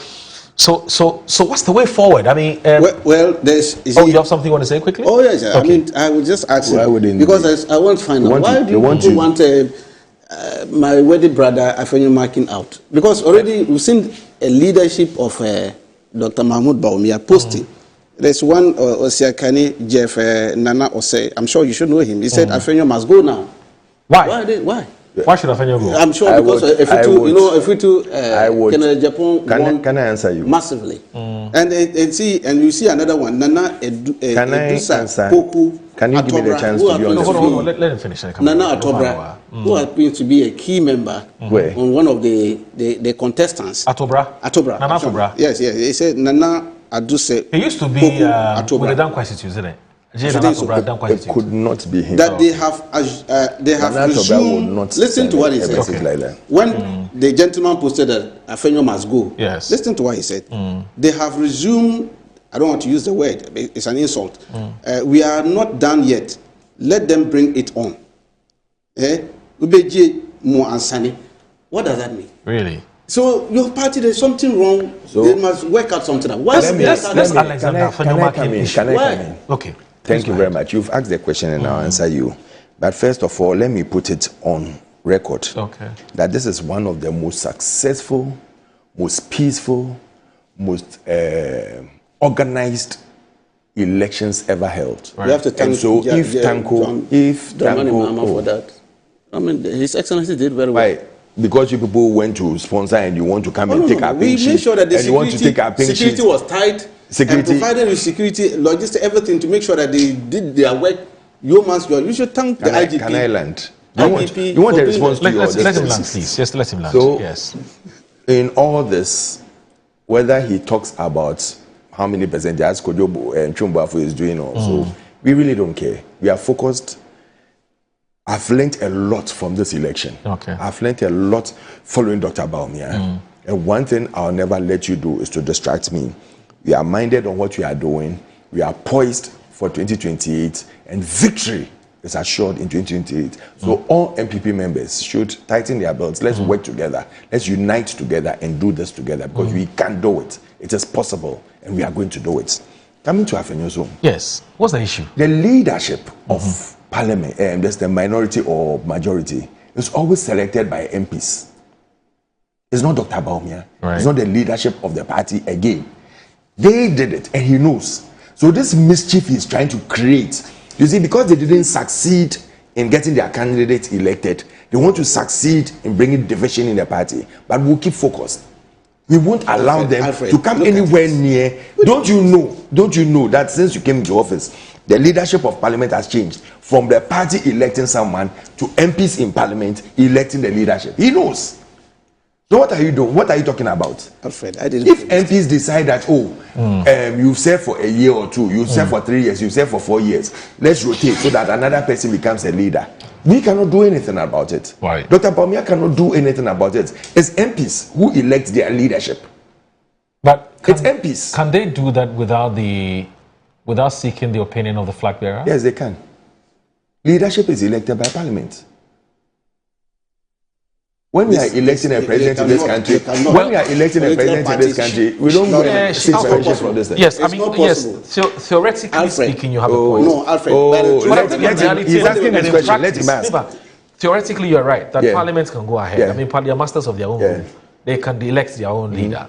what's the way forward? I mean, there's. You have something you want to say quickly? Oh yes, okay. I mean, I would just ask him because I want to find out why do you want my wedding brother Afenyo marking out? Because already we've seen a leadership of Dr. Mahmoud Bawumia posting. There's one Osiakani Jeff Nana Ose. I'm sure you should know him. He said Afenyo must go now. Why? Why? Why should Afenyo go? I'm sure because if we Japan can I answer you massively? And you see another one, Nana Edusa Poku. Can you give me the chance to be on the Hold on, let him finish. Nana Atobra, who happens to be a key member on one of the contestants. Atobra. Nana Atobra. Yes. He said Nana Aduse. He used to be with the Danko Institute, isn't it? It could not be him. That they have resumed. Listen to what he said. Like when the gentleman posted that Afenyo must go, yes. Listen to what he said. They have resumed. I don't want to use the word. It's an insult. We are not done yet. Let them bring it on. Ubeji mo ansani. What does that mean? Really? So your party, there's something wrong. So they must work out something out. Why? Can I come in? Okay. Thank you very much. You've asked the question and I'll answer you. But first of all, let me put it on record that this is one of the most successful, most peaceful, most organized elections ever held. Right. You have to thank if Tanko for that. I mean, His Excellency did very well. Why? Because you people went to sponsor and you want to come and take our pink sheet. We made sure that the security was tight. and provided with security, logistics, everything to make sure that they did their work. You should thank the IGP. Can I land? You want a response to your... Let him land, please. Just let him land. So, yes. In all this, whether he talks about how many percent as Kojobo and Chumbafu is doing also, we really don't care. We are focused. I've learned a lot from this election. Okay. I've learned a lot following Dr. Baumia. And one thing I'll never let you do is to distract me. We are minded on what we are doing. We are poised for 2028, and victory is assured in 2028. So all NPP members should tighten their belts. Let's work together. Let's unite together and do this together, because we can do it. It is possible, and we are going to do it. Coming to Afenyoso. Yes. What's the issue? The leadership of Parliament, there's the minority or majority, is always selected by MPs. It's not Dr. Baumia. Right. It's not the leadership of the party again. They did it, and he knows. So this mischief he's trying to create, you see, because they didn't succeed in getting their candidate elected, they want to succeed in bringing division in the party. But we'll keep focused. We won't allow them to come anywhere near. Don't you know that since you came into office, the leadership of Parliament has changed from the party electing someone to MPs in Parliament electing the leadership? He knows. So what are you doing? What are you talking about? Alfred, I didn't. If MPs decide that, you've served for a year or two, you've served for 3 years, you've served for 4 years, let's rotate so that another person becomes a leader. We cannot do anything about it. Right. Dr. Baumia cannot do anything about it. It's MPs who elect their leadership. But It's MPs. Can they do that without seeking the opinion of the flag bearer? Yes, they can. Leadership is elected by Parliament. When we are electing a president in this country, we don't go seek permission from this thing. Yes, I mean, yes. Theoretically speaking, you have a point. No, Alfred. He's asking this question. Let him ask. Theoretically, you're right that Parliament can go ahead. I mean, they are masters of their own home. They can elect their own leader.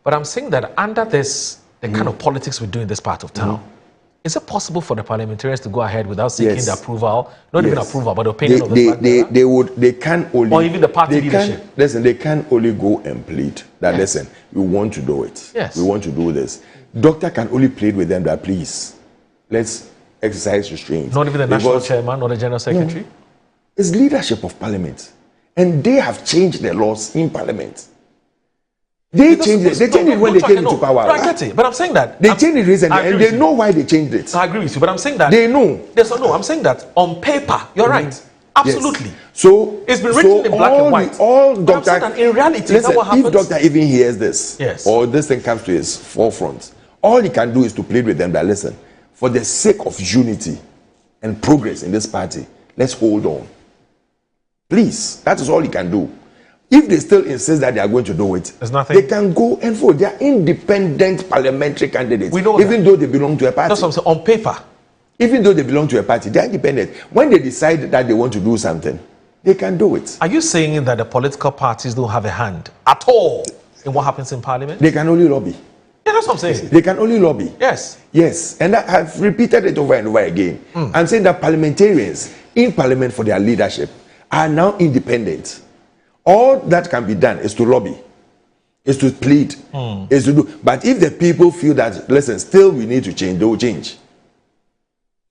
But I'm saying that under this, the kind of politics we do in this part of town, is it possible for the parliamentarians to go ahead without seeking the approval, not even approval, but the opinion of the flag bearer? They can only, or even the party leadership. They can only go and plead that, listen, we want to do it. Yes. We want to do this. Doctor can only plead with them that, please, let's exercise restraint. Not even the national chairman or the general secretary? No. It's leadership of Parliament. And they have changed the laws in Parliament. They changed it when they came into power. No, I get it, but I'm saying that they changed it recently, and they know why they changed it. I agree with you, but I'm saying that they know. Yes or no? I'm saying that on paper, you're right, absolutely. Yes. So it's been written in black and white. All Doctor, in reality, listen, what happens? if Doctor even hears this, or this thing comes to his forefront, all he can do is to plead with them that, listen, for the sake of unity and progress in this party, let's hold on. Please, that is all he can do. If they still insist that they are going to do it, they can go and vote. They are independent parliamentary candidates. We know even though they belong to a party. That's what I'm saying, on paper. Even though they belong to a party, they are independent. When they decide that they want to do something, they can do it. Are you saying that the political parties don't have a hand at all in what happens in Parliament? They can only lobby. Yeah, that's what I'm saying. They can only lobby. Yes. Yes. And I've repeated it over and over again. I'm saying that parliamentarians in Parliament for their leadership are now independent. All that can be done is to lobby, is to plead, is to do. But if the people feel that, listen, still we need to change, they will change.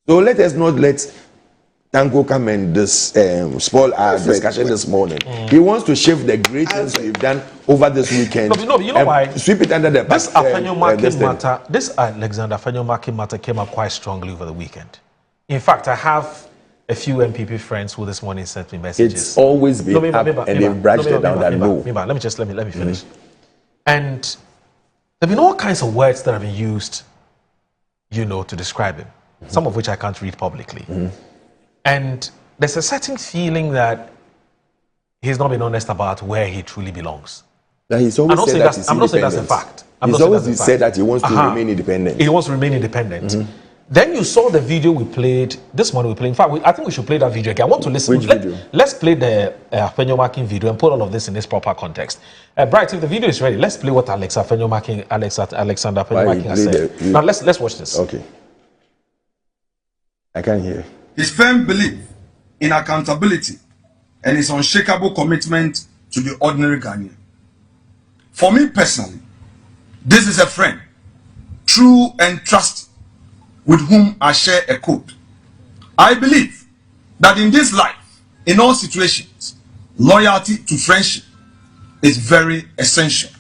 So let us not let Tanko come and spoil our discussion this morning. He wants to shift the great things we've done over this weekend. No, you know why? Sweep it under the this matter, this Alexander Afenyo matter came up quite strongly over the weekend. In fact, I have a few NPP friends who this morning sent me messages. It's always been up and they've branched it down that no. Let me finish. And there have been all kinds of words that have been used, to describe him, some of which I can't read publicly. And there's a certain feeling that he's not been honest about where he truly belongs. Now he's always said that he's I'm not saying that's a fact. He's always said that he wants to remain independent. He wants to remain independent. Then you saw the video we played this morning. In fact, I think we should play that video again. I want to listen. Let's play the Afenyo video and put all of this in its proper context. Bright, if the video is ready, let's play what Alexander Afenyo has said. Now let's watch this. Okay. I can't hear. His firm belief in accountability and his unshakable commitment to the ordinary Ghanaian. For me personally, this is a friend true and trusty, with whom I share a code. I believe that in this life, in all situations, loyalty to friendship is very essential.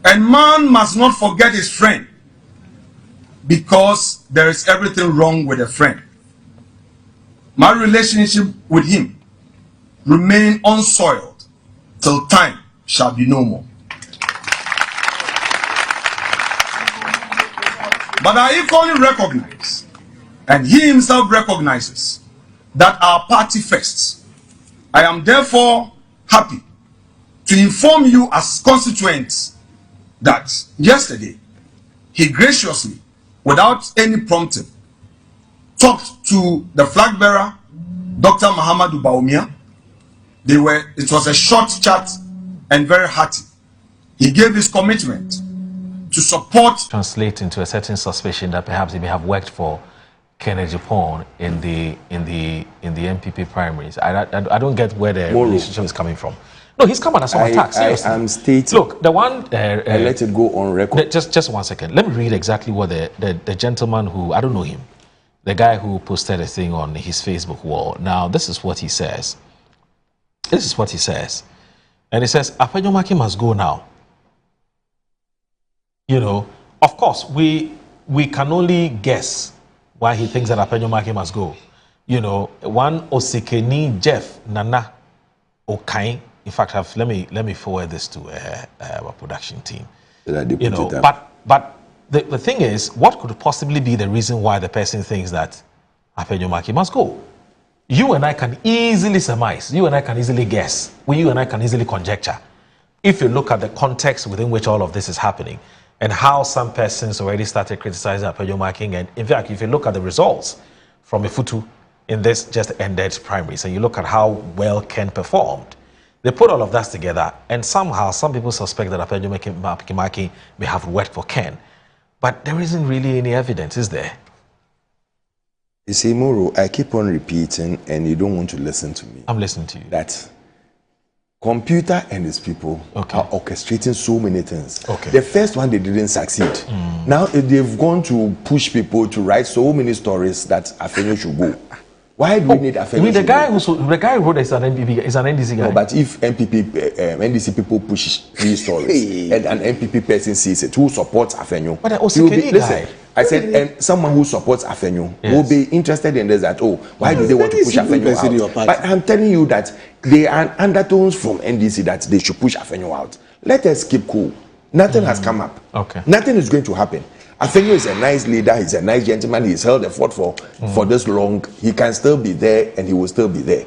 And man must not forget his friend, because there is everything wrong with a friend. My relationship with him remain unsoiled till time shall be no more. But I equally recognize, and he himself recognizes, that our party first. I am therefore happy to inform you as constituents that yesterday he graciously, without any prompting, talked to the flag bearer, Dr. Mahamadou Bawumia. It was a short chat and very hearty. He gave his commitment to support. Translate into a certain suspicion that perhaps he may have worked for Kennedy Pond in the NPP primaries. I don't get where the relationship is coming from. No, he's come on as some attack. Seriously. I'm stating. Look, the one. I let it go on record. Just 1 second. Let me read exactly what the gentleman who, I don't know him, the guy who posted a thing on his Facebook wall. Now, this is what he says. This is what he says. And he says, Afenyo must go now. You know, of course, we can only guess why he thinks that Afenyo must go. You know, one Osikeni Jeff Nana Okain. In fact, let me forward this to our production team. You know, but the thing is, what could possibly be the reason why the person thinks that Afenyo must go? You and I can easily surmise. You and I can easily guess. You and I can easily conjecture. If you look at the context within which all of this is happening, and how some persons already started criticizing Afenyo, and in fact, if you look at the results from Ifutu in this just ended primaries, and you look at how well Ken performed, they put all of that together, and somehow some people suspect that Afenyo may have worked for Ken. But there isn't really any evidence, is there? You see, Moro, I keep on repeating, and you don't want to listen to me. I'm listening to you. That Computer and his people are orchestrating so many things. The first one, they didn't succeed. Now they've gone to push people to write so many stories that Afenyo should go. Why do we need Afenyo? You mean the guy who wrote is an NPP, is an NDC guy? No, but if NDC people push these stories and an NPP person sees it, who supports Afenyo? But listen, I said someone who supports Afenyo will be interested in this. That why do they want to push Afenyo out? But I'm telling you that there are undertones from NDC that they should push Afenyo out. Let us keep cool. Nothing has come up. Nothing is going to happen. Afenyo is a nice leader, he's a nice gentleman, he's held the fort for this long. He can still be there and he will still be there.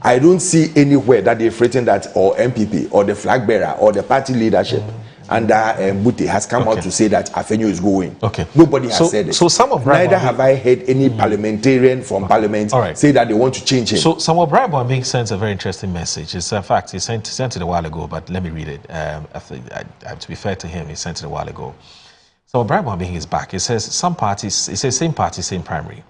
I don't see anywhere that they've written that or MPP or the flag bearer or the party leadership under Bute has come out to say that Afenyo is going. Nobody has said it. So neither have I heard any parliamentarian from parliament say that they want to change him. So Samuel Brabon being sent a very interesting message. It's a fact, he sent it a while ago, but let me read it. To be fair to him, he sent it a while ago. So Brabon being is back. It says some parties, it says same party, same primary.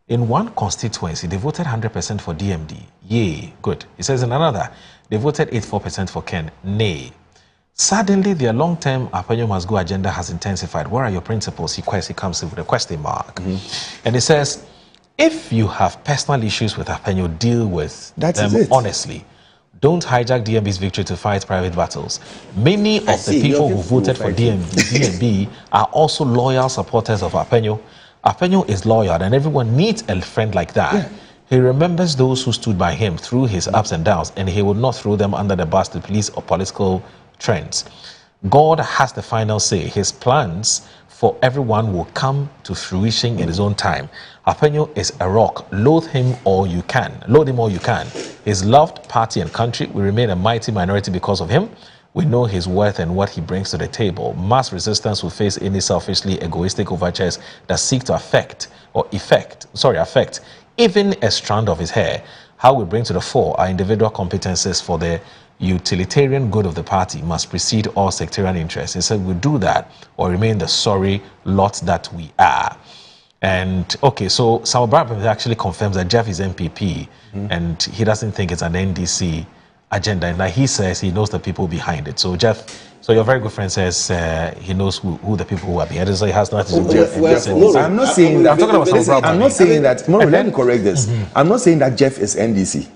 In one constituency, they voted 100% for DMD. Yay, good. It says in another, they voted 84% for Ken. Nay. Suddenly, their long-term Afenyo must go agenda has intensified. What are your principles? He comes in with a question mark. And it says, if you have personal issues with Afenyo, deal with them honestly. Don't hijack DMB's victory to fight private battles. Many of the people who voted for DMB are also loyal supporters of Afenyo. Afenyo is loyal, and everyone needs a friend like that. He remembers those who stood by him through his ups and downs, and he will not throw them under the bus to police or political trends. God has the final say. His plans for everyone will come to fruition in his own time. Afenyo is a rock. Loathe him all you can. His loved party and country will remain a mighty minority because of him. We know his worth and what he brings to the table. Mass resistance will face any selfishly egoistic overtures that seek to affect even a strand of his hair. How we bring to the fore our individual competences for the utilitarian good of the party must precede all sectarian interests. He said, we'll do that or remain the sorry lot that we are. And okay, so Samuel Brabham actually confirms that Jeff is NPP and he doesn't think it's an NDC agenda, and that he says he knows the people behind it. So Jeff, so your very good friend says he knows who the people who are behind it, so he has nothing to do with Well, I'm not saying that. I'm talking about Samuel Brabham. I'm not saying that. No, let me correct this. I'm not saying that Jeff is NDC.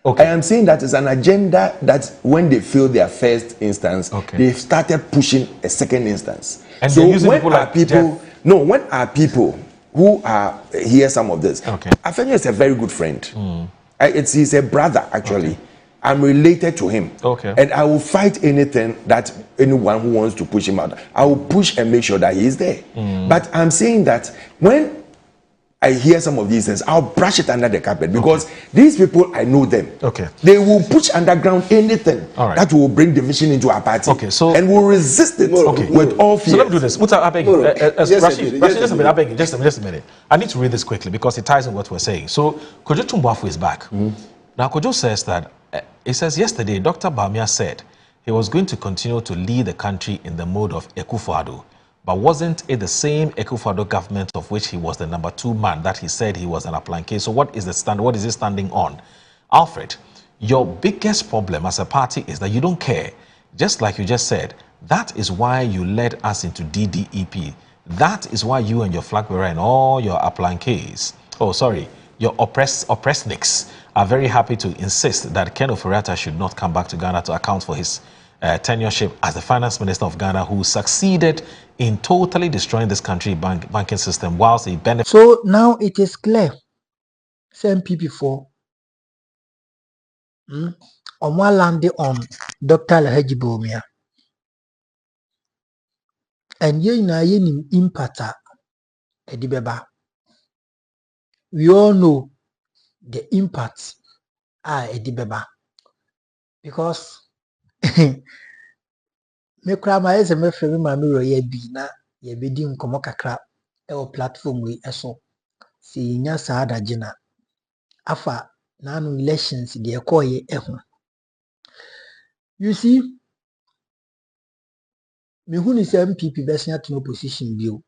Okay. I am saying that it's an agenda that when they failed their first instance, they've started pushing a second instance. And so they're using when people our like people, Jeff. no, when our people who are hear some of this, Afenyo is a very good friend. He's a brother actually. I'm related to him. And I will fight anything that anyone who wants to push him out. I will push and make sure that he is there. But I'm saying that when I hear some of these things, I'll brush it under the carpet because these people, I know them. They will push underground anything that will bring division into our party. And will resist it with all fear. So let me do this. Muta, I beg you. Rashid, I beg you. Just a minute. I need to read this quickly because it ties in what we're saying. So Kojo Tumbafu is back. Now Kojo says that, it says yesterday, Dr. Bamia said he was going to continue to lead the country in the mode of Akufo-Addo. But wasn't it the same Akufo-Addo government of which he was the number 2 man that he said he was an aplanke? So what is the stand? What is he standing on? Alfred, your biggest problem as a party is that you don't care. Just like you just said, that is why you led us into DDEP. That is why you and your flag bearer and all your aplankes, your oppressniks are very happy to insist that Ken Ofori-Atta should not come back to Ghana to account for his tenureship as the finance minister of Ghana, who succeeded in totally destroying this country banking system whilst he benefited. So now it is clear. Same PP4. On one landed on Dr. Alhaji Bawumia. And ye na ye nim impacta edibeba. We all know the impact edibeba. Because me kra ma ese me frame ma me roye bi na ye bedi nkomo kakra e o platform we eso si nya saada gina afa na no elections de ekoye eho. You see, me who is MPP besia to no position bio,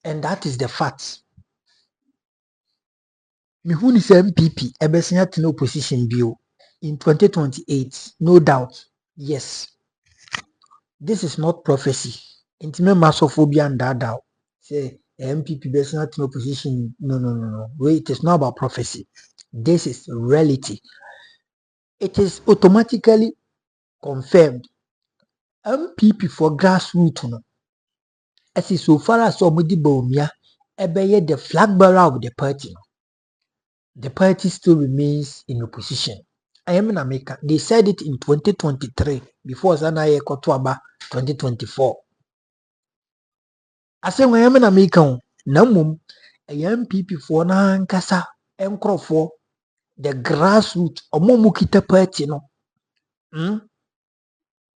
and that is the fact. Me who is MPP e besia to no position bio in 2028, no doubt. Yes, this is not prophecy. Intime masophobia and that say MPP besia to no position. No. Wait, it is not about prophecy. This is reality. It is automatically confirmed. MPP for grassroots no. As is so far as somebody Bawumia, ebeye the flag bearer of the party. The party still remains in opposition. I am in America. They said it in 2023 before Zanaye Kotwaba 2024. I say I am in America. Namum a MPP for Nankasa Encro the grassroots Omomukita party no.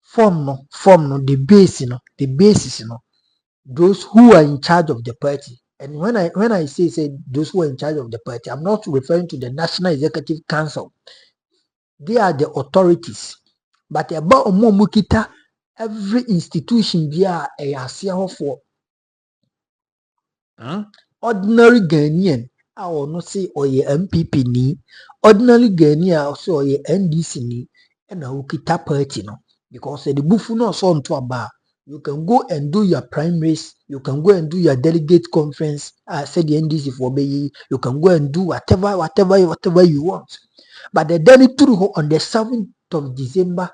Form no, the base the basis those who are in charge of the party. And when I say those who are in charge of the party, I'm not referring to the National Executive Council. They are the authorities. But about Omomukita, every institution there is for ordinary Ghanaian. I will not say or ye MPP ni, ordinary Ghanaian also or ye NDC ni, and a Ukita party no. Because the bufu no so to a bar. You can go and do your primaries, you can go and do your delegate conference, said the NDC for Bayi, you can go and do whatever you want. But the daily through on the 7th of December,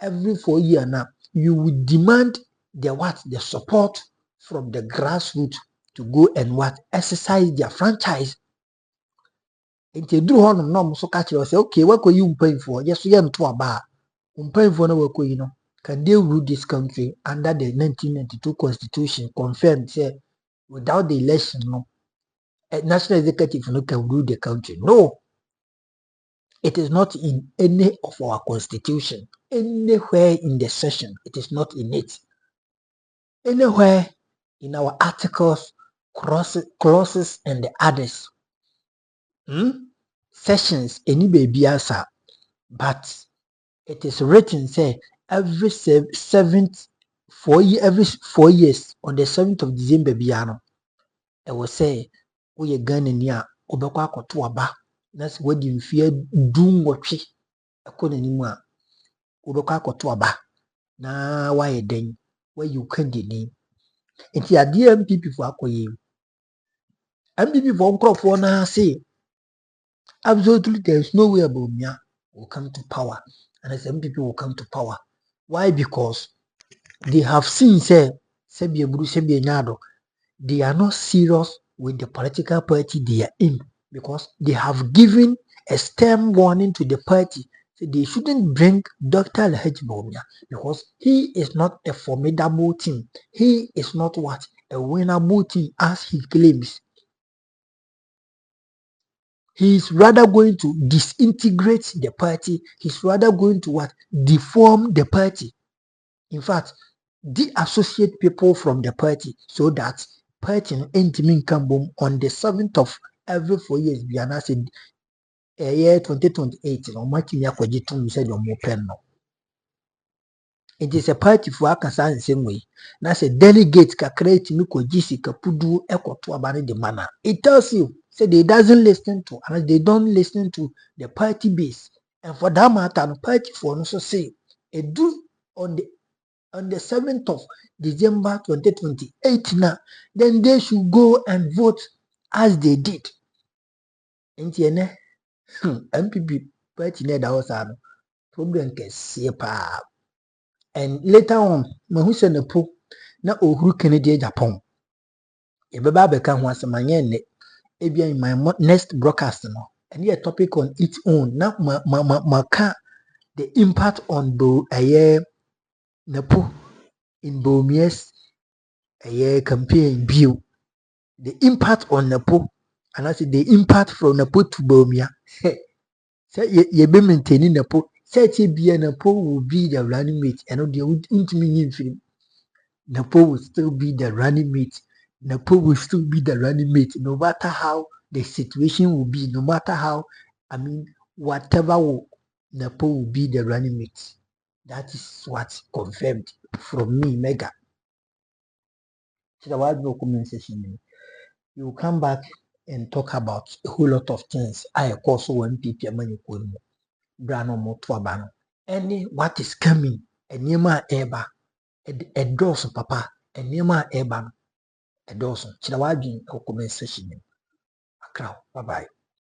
every 4 years now, you will demand the support from the grassroots to go and exercise their franchise. And they do honor no so catch you say, okay, what could you paying for? Yes, you are to a bar. Paying for no work, can they rule this country under the 1992 constitution confirmed say without the election a national executive can rule the country? No, it is not in any of our constitution. Anywhere in the session, it is not in it. Anywhere in our articles, clauses and the others. Sessions, any baby answer, but it is written say every 4 years on the 7th of December biano ɛwɔ sɛ woyɛ Ghana ni a wobɛkɔ akɔto aba na sɛ wadi mfeɛ 18 ɛkɔ n'anim a wobɛkɔ akɔto aba na wayɛ dɛn wayi wo kandidni. Nti adeɛ MPP fo akɔyɛ MPP fo nkurɔfoɔ na say absolutely there is no way Bawumia will come to power, and as MPP will come to power. Why? Because they have seen say they are not serious with the political party they are in, because they have given a stern warning to the party. So they shouldn't bring Dr. Alhaji Bawumia because he is not a formidable team. He is not what? A winnable team as he claims. He is rather going to disintegrate the party. He's rather going to what? Deform the party. In fact, de-associate people from the party so that party intimate come boom on the 7th of every 4 years. Biana said a year 2028. No matter me said your more pen no. It is a party for Akasa in the same way. Now say delegate ka create me ko jisi ka pudu eko to abane the manner. It tells you say they doesn't listen to and they don't listen to the party base. And for that matter, the party for also say a do on the 7th of December 2028 now, then they should go and vote as they did. Entiene MPP party ne da hosa problem kese pa. And later on, mahu se ne po na Uhuru Kennedy Japan. Ebeba beka ho asemanye ne ebia in my next broadcast no. And a topic on its own. Na maka the impact on Nepo in Bawumia's campaign view. The impact on Nepo, and I say the impact from Nepo to Bawumia. Say ye be maintaining Nepo. Say Nepo will be the running mate, and the ultimate film. Nepo will still be the running mate. Nepo will still be the running mate, no matter how the situation will be, no matter how, whatever will, Nepo will be the running mate. That is what confirmed from me, Mega. So the word no comment section. You will come back and talk about a whole lot of things. I also want people money brano motuabano. Any what is coming, a nema eba, a dawson papa, a nema eban, a dawson. Chidawajin or comment session. A crow. Bye bye.